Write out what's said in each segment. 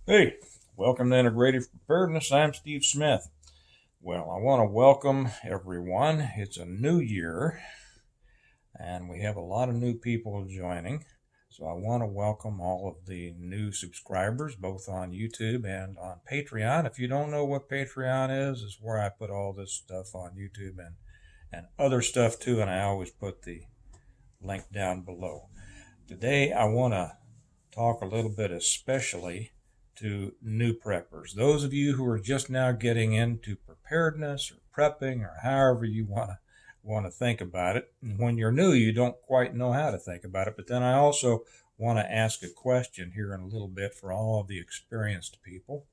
Hey, welcome to Integrative Preparedness. I'm Steve Smith. Well, I want to welcome everyone. It's a new year, and we have a lot of new people joining. So I want to welcome all of the new subscribers, both on YouTube and on Patreon. If you don't know what Patreon is, it's where I put all this stuff on YouTube and other stuff too, and I always put the link down below. Today, I want to talk a little bit especially to new preppers. Those of you who are just now getting into preparedness or prepping or however you want to think about it. And when you're new, you don't quite know how to think about it. But then I also want to ask a question here in a little bit for all of the experienced people.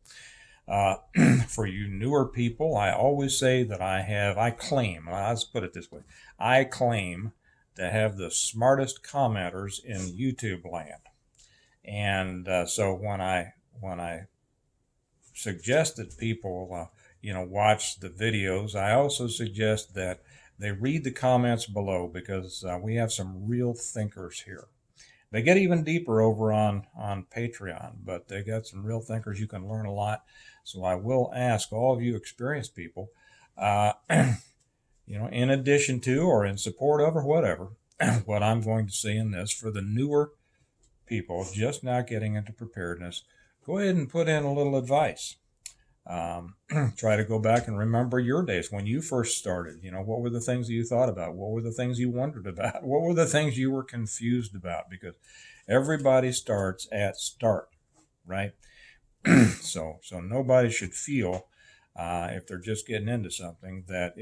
Uh, for you newer people, I always say that I claim, let's put it this way, I claim to have the smartest commenters in YouTube land. And so when I suggest that people watch the videos, I also suggest that they read the comments below because we have some real thinkers here. They get even deeper over on Patreon, but they got some real thinkers. You can learn a lot. So I will ask all of you experienced people, in addition to or in support of or whatever, what I'm going to say in this for the newer people just now getting into preparedness, go ahead and put in a little advice. Try to go back and remember your days when you first started. What were the things that you thought about? What were the things you wondered about? What were the things you were confused about? Because everybody starts at start, right? So nobody should feel if they're just getting into something that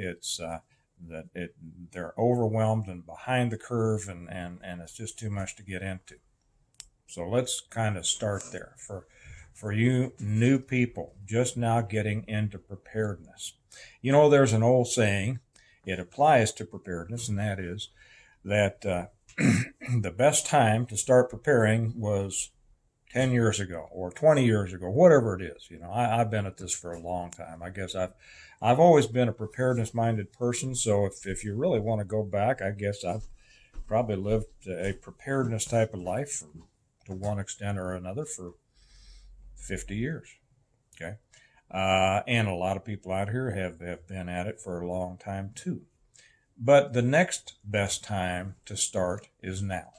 they're overwhelmed and behind the curve and it's just too much to get into. So let's kind of start there for you new people just now getting into preparedness. There's an old saying, it applies to preparedness, and that is that the best time to start preparing was 10 years ago or 20 years ago, whatever it is. I've been at this for a long time. I guess I've always been a preparedness minded person. So if you really want to go back, I guess I've probably lived a preparedness type of life to one extent or another for 50 years. Okay. And a lot of people out here have been at it for a long time too. But the next best time to start is now.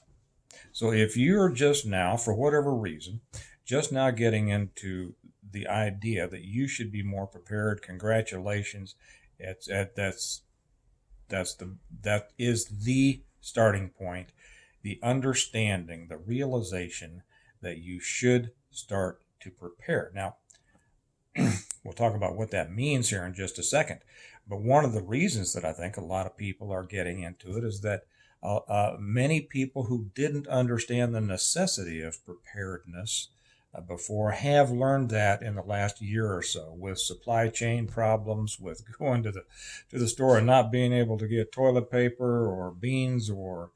So if you're just now, for whatever reason, just now getting into the idea that you should be more prepared, congratulations. That is the starting point, the understanding, the realization that you should start to prepare. Now, we'll talk about what that means here in just a second. But one of the reasons that I think a lot of people are getting into it is that many people who didn't understand the necessity of preparedness before have learned that in the last year or so, with supply chain problems, with going to the store and not being able to get toilet paper or beans or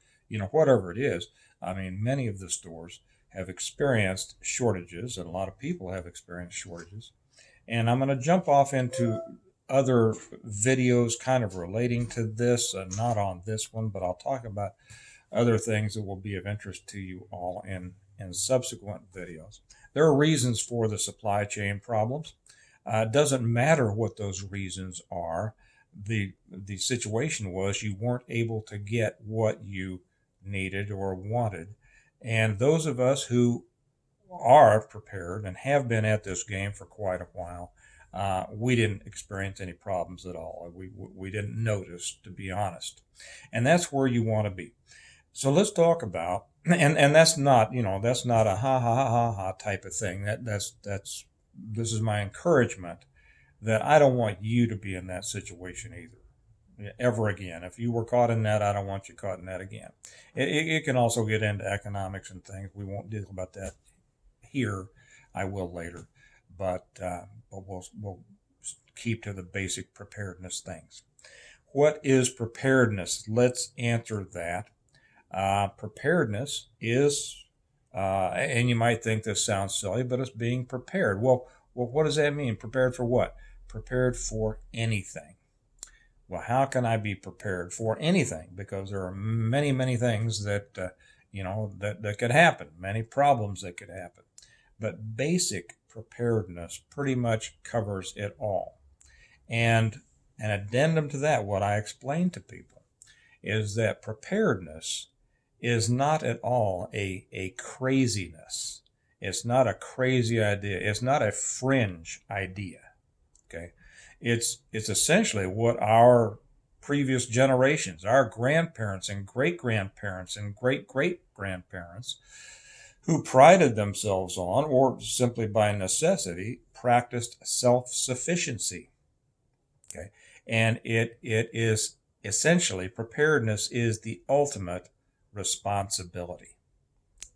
whatever it is. I mean, many of the stores have experienced shortages, and a lot of people have experienced shortages. And I'm going to jump off into other videos kind of relating to this, not on this one, but I'll talk about other things that will be of interest to you all in subsequent videos. There are reasons for the supply chain problems. It doesn't matter what those reasons are. The situation was you weren't able to get what you needed or wanted. And those of us who are prepared and have been at this game for quite a while, we didn't experience any problems at all. We didn't notice, to be honest. And that's where you want to be. So let's talk about, and that's not, that's not a ha ha ha ha ha type of thing. This is my encouragement that I don't want you to be in that situation either. Ever again. If you were caught in that, I don't want you caught in that again. It can also get into economics and things. We won't deal about that here. I will later, but we'll keep to the basic preparedness things. What is preparedness? Let's answer that. Preparedness is, and you might think this sounds silly, but it's being prepared. Well, what does that mean? Prepared for what? Prepared for anything. Well, how can I be prepared for anything? Because there are many, many things that, that could happen, many problems that could happen. but basic preparedness pretty much covers it all. And an addendum to that, what I explain to people, is that preparedness is not at all a craziness. It's not a crazy idea. It's not a fringe idea. Okay. It's essentially what our previous generations, our grandparents and great grandparents and great great grandparents, who prided themselves on, or simply by necessity, practiced self-sufficiency. Okay. And it is essentially, preparedness is the ultimate responsibility.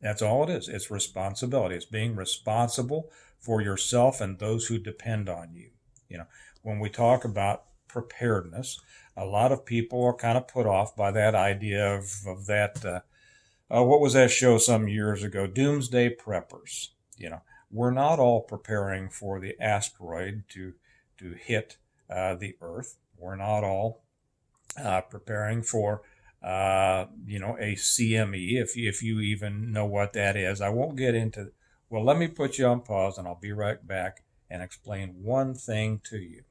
That's all it is. It's responsibility. It's being responsible for yourself and those who depend on you. You know, when we talk about preparedness, a lot of people are kind of put off by that idea of that. What was that show some years ago? Doomsday Preppers. You know, we're not all preparing for the asteroid to hit the Earth. We're not all preparing for a CME, if you even know what that is. I won't get into. Well, let me put you on pause, and I'll be right back and explain one thing to you.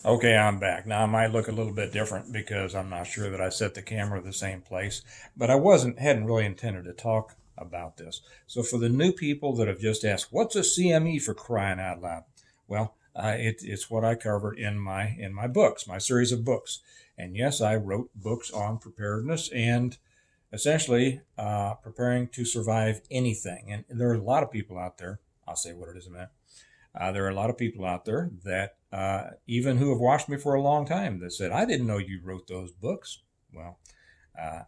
Okay, I'm back. Now, I might look a little bit different because I'm not sure that I set the camera the same place, but I hadn't really intended to talk about this. So for the new people that have just asked, what's a CME, for crying out loud? Well, it's what I covered in my books, my series of books. And yes, I wrote books on preparedness and essentially preparing to survive anything. And there are a lot of people out there, I'll say what it is in a minute. There are a lot of people out there that even who have watched me for a long time that said, I didn't know you wrote those books. Well,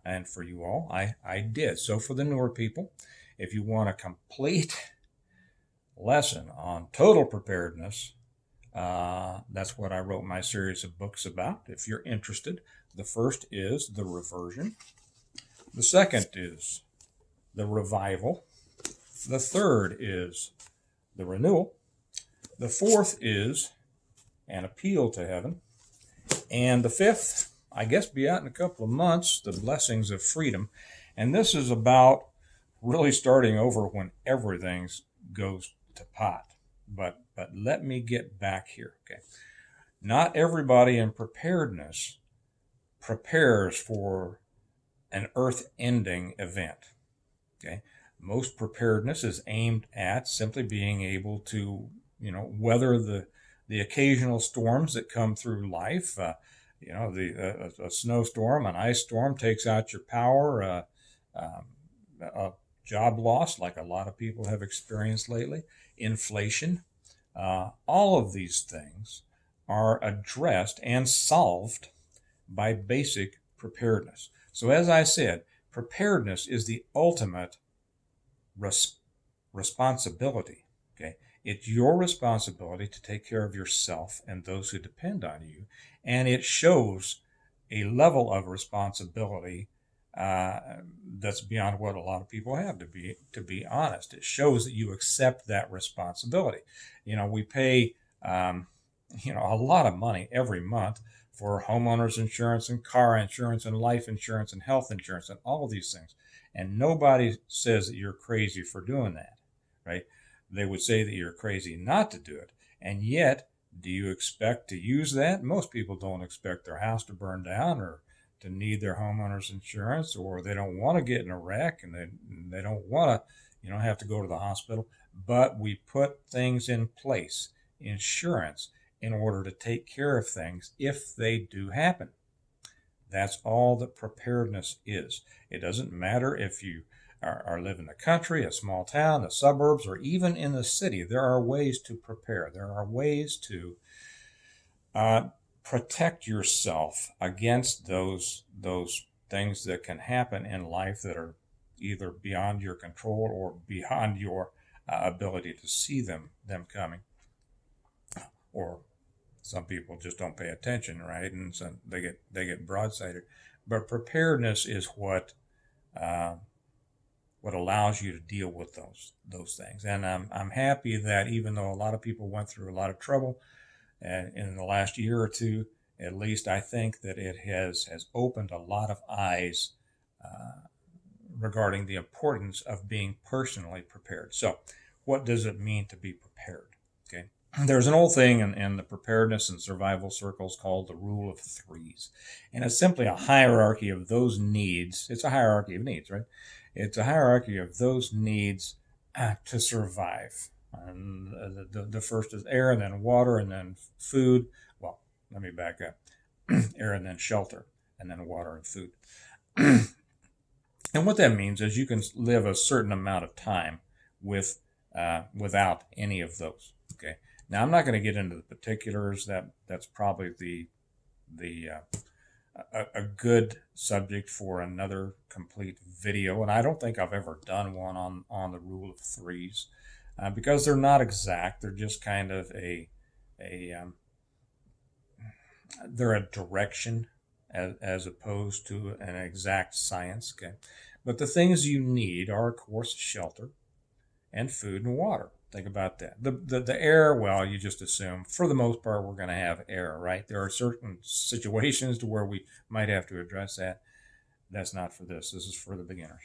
and for you all, I did. So for the newer people, if you want a complete lesson on total preparedness, that's what I wrote my series of books about. If you're interested, the first is the reversion. The second is the revival. The third is the renewal. The fourth is an appeal to heaven. And the fifth, I guess, be out in a couple of months, the blessings of freedom. And this is about really starting over when everything goes to pot. But let me get back here. Okay. Not everybody in preparedness prepares for an earth-ending event. Okay. Most preparedness is aimed at simply being able to, weather the occasional storms that come through life. A snowstorm, an ice storm takes out your power, a job loss, like a lot of people have experienced lately, inflation. All of these things are addressed and solved by basic preparedness. So as I said, preparedness is the ultimate responsibility. Okay, it's your responsibility to take care of yourself and those who depend on you, and it shows a level of responsibility that's beyond what a lot of people have. To be honest, it shows that you accept that responsibility. We pay a lot of money every month for homeowners insurance and car insurance and life insurance and health insurance and all of these things. And nobody says that you're crazy for doing that, right? They would say that you're crazy not to do it. And yet, do you expect to use that? Most people don't expect their house to burn down or to need their homeowners insurance, or they don't want to get in a wreck and they don't want to, have to go to the hospital. But we put things in place, insurance, in order to take care of things if they do happen. That's all that preparedness is. It doesn't matter if you are live in the country, a small town, the suburbs, or even in the city. There are ways to prepare. There are ways to protect yourself against those things that can happen in life that are either beyond your control or beyond your ability to see them coming. Or some people just don't pay attention, right? And so they get broadsided. But preparedness is what allows you to deal with those things. And I'm happy that even though a lot of people went through a lot of trouble in the last year or two, at least I think that it has opened a lot of eyes regarding the importance of being personally prepared. So, what does it mean to be prepared? Okay. There's an old thing in the preparedness and survival circles called the rule of threes. And it's simply a hierarchy of those needs. It's a hierarchy of needs, right? It's a hierarchy of those needs to survive. And the first is air, and then water, and then food. Well, let me back up. Air, and then shelter, and then water and food. And what that means is you can live a certain amount of time without any of those. Okay. Now I'm not going to get into the particulars. That's probably a good subject for another complete video. And I don't think I've ever done one on the rule of threes because they're not exact. They're just kind of they're a direction as opposed to an exact science. Okay. But the things you need are, of course, shelter and food and water. Think about that. The air, well, you just assume, for the most part, we're going to have air, right? There are certain situations to where we might have to address that. That's not for this. This is for the beginners.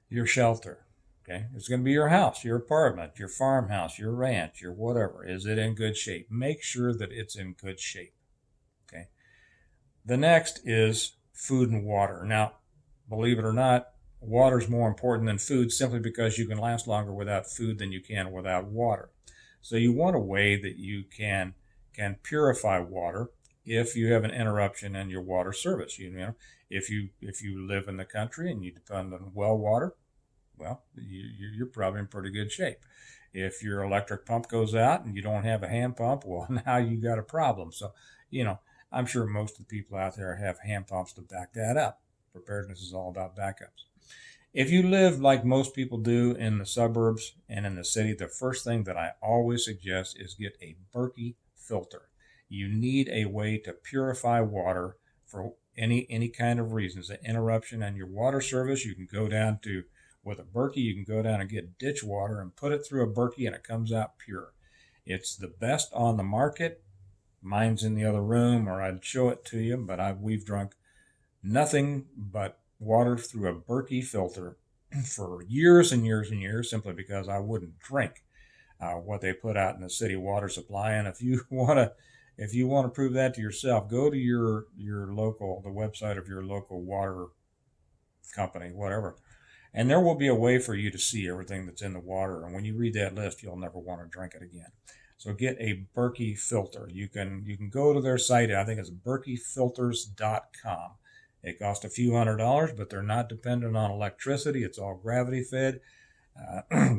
Your shelter, okay? It's going to be your house, your apartment, your farmhouse, your ranch, your whatever. Is it in good shape? Make sure that it's in good shape, okay? The next is food and water. Now, believe it or not, water is more important than food simply because you can last longer without food than you can without water. So you want a way that you can purify water if you have an interruption in your water service. You know, if you live in the country and you depend on well water, well, you're probably in pretty good shape. If your electric pump goes out and you don't have a hand pump, well, now you got a problem. So, I'm sure most of the people out there have hand pumps to back that up. Preparedness is all about backups. If you live like most people do in the suburbs and in the city, the first thing that I always suggest is get a Berkey filter. You need a way to purify water for any kind of reasons. An interruption in your water service, you can go down to, with a Berkey, you can go down and get ditch water and put it through a Berkey and it comes out pure. It's the best on the market. Mine's in the other room, or I'd show it to you, but we've drunk nothing but water through a Berkey filter for years and years and years, simply because I wouldn't drink what they put out in the city water supply. And if you want to prove that to yourself, go to your local, the website of your local water company, whatever, and there will be a way for you to see everything that's in the water. And when you read that list, you'll never want to drink it again. So get a Berkey filter. You can go to their site. I think it's berkeyfilters.com. It costs a few $100s, but they're not dependent on electricity. It's all gravity fed.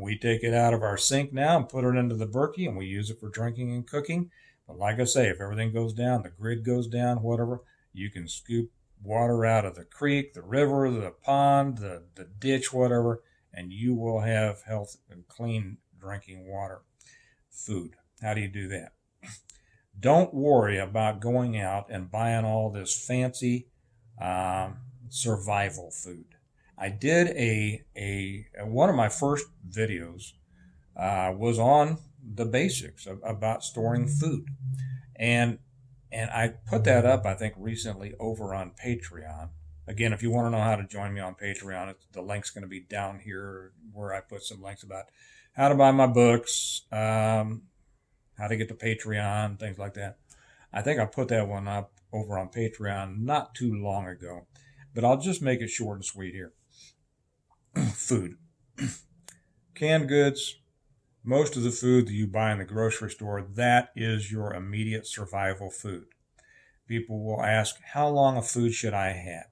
We take it out of our sink now and put it into the Berkey, and we use it for drinking and cooking. But like I say, if everything goes down, the grid goes down, whatever, you can scoop water out of the creek, the river, the pond, the ditch, whatever, and you will have health and clean drinking water. Food. How do you do that? Don't worry about going out and buying all this fancy survival food. I did one of my first videos was on the basics about storing food, and I put that up, I think, recently over on Patreon. Again, if you want to know how to join me on Patreon, the link's going to be down here where I put some links about how to buy my books, how to get to Patreon, things like that. I think I put that one up over on Patreon not too long ago, but I'll just make it short and sweet here. Food. Canned goods, most of the food that you buy in the grocery store, that is your immediate survival food. People will ask, how long of food should I have?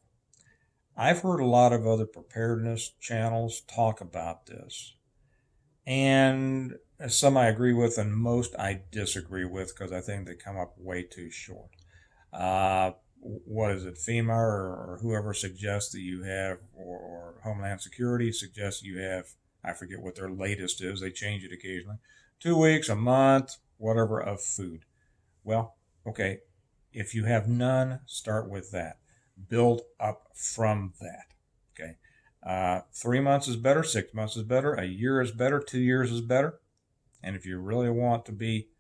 I've heard a lot of other preparedness channels talk about this, and some I agree with and most I disagree with because I think they come up way too short. What is it, FEMA or whoever suggests that you have, or Homeland Security suggests you have, I forget what their latest is, they change it occasionally, 2 weeks, a month, whatever, of food. Well, okay, if you have none, start with that. Build up from that, okay? 3 months is better, 6 months is better, a year is better, 2 years is better. And if you really want to be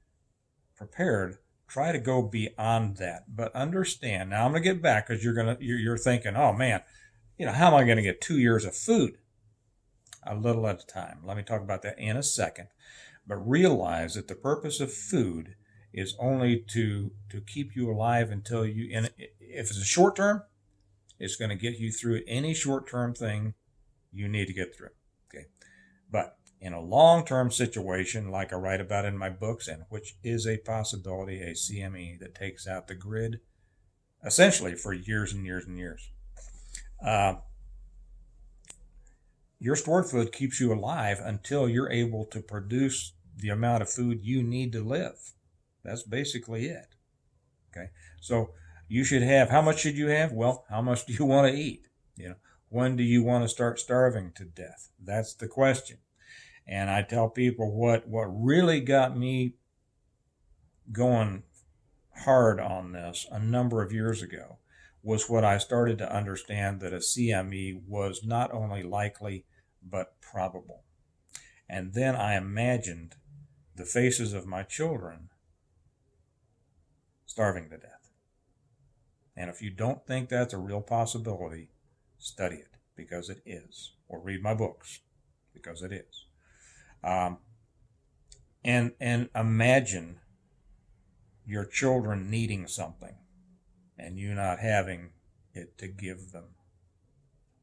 prepared, try to go beyond that. But understand, now I'm going to get back because you're thinking, oh man, how am I going to get 2 years of food? A little at a time. Let me talk about that in a second. But realize that the purpose of food is only to keep you alive until you, and if it's a short term, it's going to get you through any short term thing you need to get through. Okay. But in a long term situation, like I write about in my books, and which is a possibility, a CME that takes out the grid essentially for years and years and years. Your stored food keeps you alive until you're able to produce the amount of food you need to live. That's basically it. Okay. So you should have, how much should you have? Well, how much do you want to eat? When do you want to start starving to death? That's the question. And I tell people what really got me going hard on this a number of years ago was what I started to understand, that a CME was not only likely, but probable. And then I imagined the faces of my children starving to death. And if you don't think that's a real possibility, study it, because it is. Or read my books, because it is. And imagine your children needing something and you not having it to give them.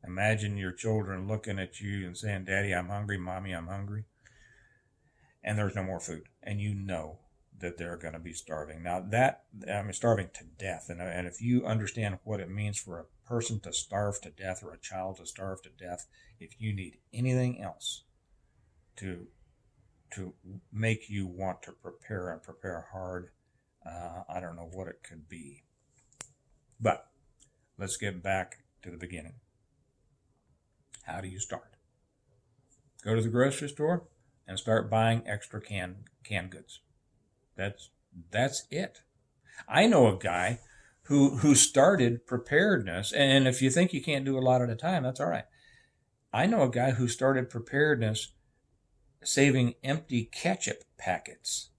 Imagine your children looking at you and saying, Daddy, I'm hungry. Mommy, I'm hungry. And there's no more food. And you know that they're going to be starving. Now starving to death. And if you understand what it means for a person to starve to death or a child to starve to death, if you need anything else to make you want to prepare and prepare hard, I don't know what it could be. But let's get back to the beginning. How do you start? Go to the grocery store and start buying extra canned goods. That's it. I know a guy who started Preparedness, and if you think you can't do a lot at a time, that's all right. I know a guy who started Preparedness saving empty ketchup packets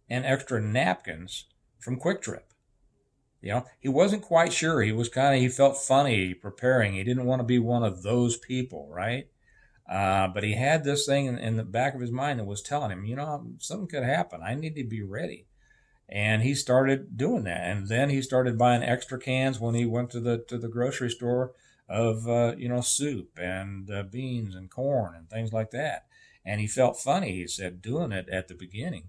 and extra napkins from Quick Trip. He wasn't quite sure. He felt funny preparing. He didn't want to be one of those people, right? But he had this thing in the back of his mind that was telling him, something could happen. I need to be ready. And he started doing that. And then he started buying extra cans when he went to the grocery store of, soup and beans and corn and things like that. And he felt funny, he said, doing it at the beginning.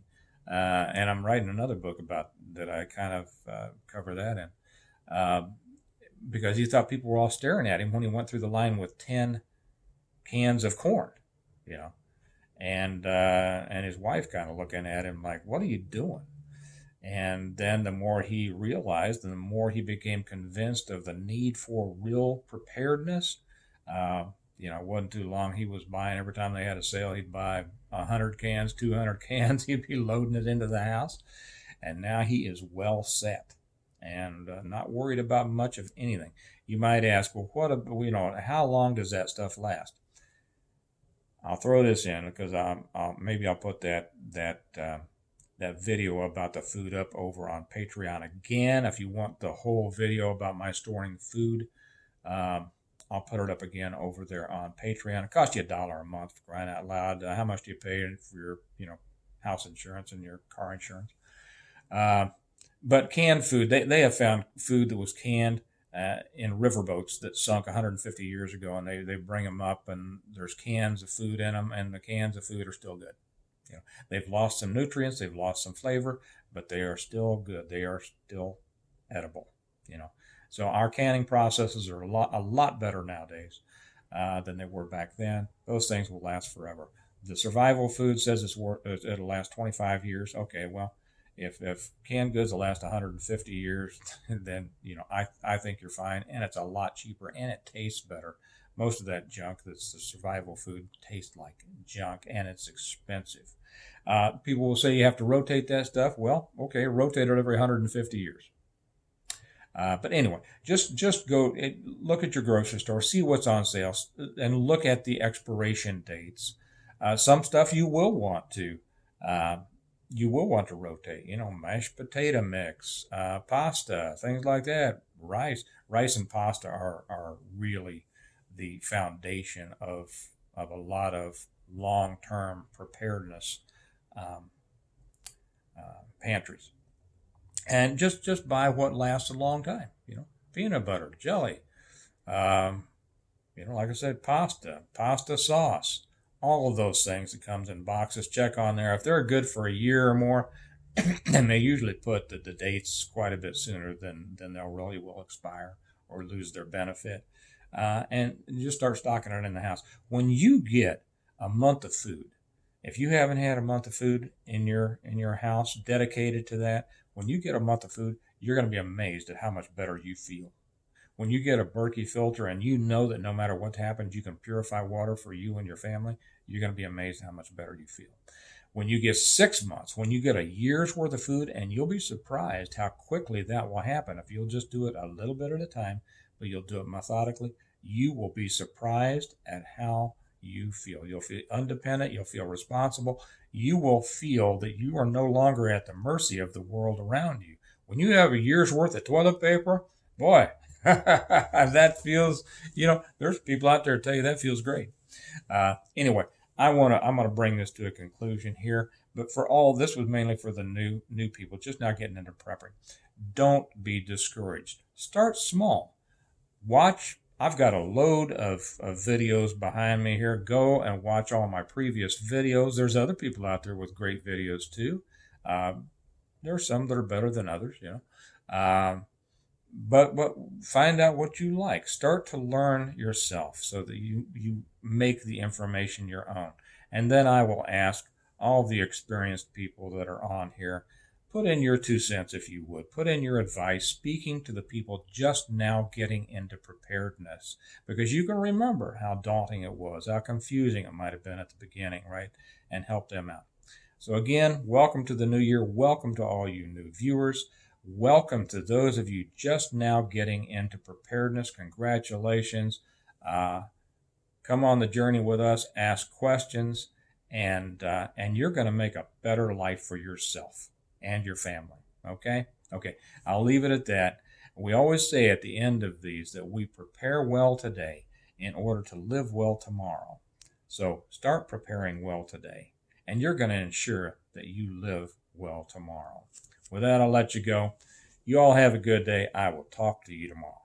And I'm writing another book about that. I kind of cover that in, because he thought people were all staring at him when he went through the line with 10 cans of corn, and his wife kind of looking at him like, what are you doing? And then the more he realized and the more he became convinced of the need for real preparedness, it wasn't too long. He was buying, every time they had a sale, he'd buy 100 cans, 200 cans. He'd be loading it into the house. And now he is well set and not worried about much of anything. You might ask, well, how long does that stuff last? I'll throw this in because maybe I'll put that video about the food up over on Patreon again. If you want the whole video about my storing food, I'll put it up again over there on Patreon. It costs you $1 a month, for crying out loud. How much do you pay for your house insurance and your car insurance? But canned food, they have found food that was canned in riverboats that sunk 150 years ago, and they bring them up, and there's cans of food in them, and the cans of food are still good. They've lost some nutrients, they've lost some flavor, but they are still good. They are still edible. So our canning processes are a lot better nowadays than they were back then. Those things will last forever. The survival food says it'll last 25 years. Okay, well, if canned goods will last 150 years, then I think you're fine, and it's a lot cheaper and it tastes better. Most of that junk that's the survival food tastes like junk, and it's expensive. People will say you have to rotate that stuff. Well, okay, rotate it every 150 years. But anyway, just go look at your grocery store, see what's on sale, and look at the expiration dates. Some stuff you will want to rotate. Mashed potato mix, pasta, things like that. Rice and pasta are really the foundation of a lot of long-term preparedness um, pantries. And just buy what lasts a long time. Peanut butter, jelly, um, like I said, pasta sauce, all of those things that comes in boxes. Check on there. If they're good for a year or more, and they usually put the dates quite a bit sooner than they'll really will expire or lose their benefit. And you just start stocking it in the house. When you get a month of food, if you haven't had a month of food in your house dedicated to that, when you get a month of food, you're going to be amazed at how much better you feel. When you get a Berkey filter and you know that no matter what happens, you can purify water for you and your family, you're going to be amazed how much better you feel. When you get 6 months, when you get a year's worth of food, and you'll be surprised how quickly that will happen if you'll just do it a little bit at a time, but you'll do it methodically, you will be surprised at how you feel. You'll feel independent. You'll feel responsible. You will feel that you are no longer at the mercy of the world around you. When you have a year's worth of toilet paper, boy, that feels, there's people out there tell you that feels great. Anyway, I'm gonna bring this to a conclusion here. But for all, this was mainly for the new people just now getting into prepping. Don't be discouraged. Start small. Watch. I've got a load of videos behind me here. Go and watch all my previous videos. There's other people out there with great videos too. There are some that are better than others, but find out what you like. Start to learn yourself so that you make the information your own. And then I will ask all the experienced people that are on here, put in your 2 cents if you would. Put in your advice, speaking to the people just now getting into preparedness. Because you can remember how daunting it was, how confusing it might have been at the beginning, right? And help them out. So again, welcome to the new year. Welcome to all you new viewers. Welcome to those of you just now getting into preparedness. Congratulations. Come on the journey with us, ask questions, and you're going to make a better life for yourself and your family. Okay? Okay, I'll leave it at that. We always say at the end of these that we prepare well today in order to live well tomorrow. So start preparing well today, and you're going to ensure that you live well tomorrow. With that, I'll let you go. You all have a good day. I will talk to you tomorrow.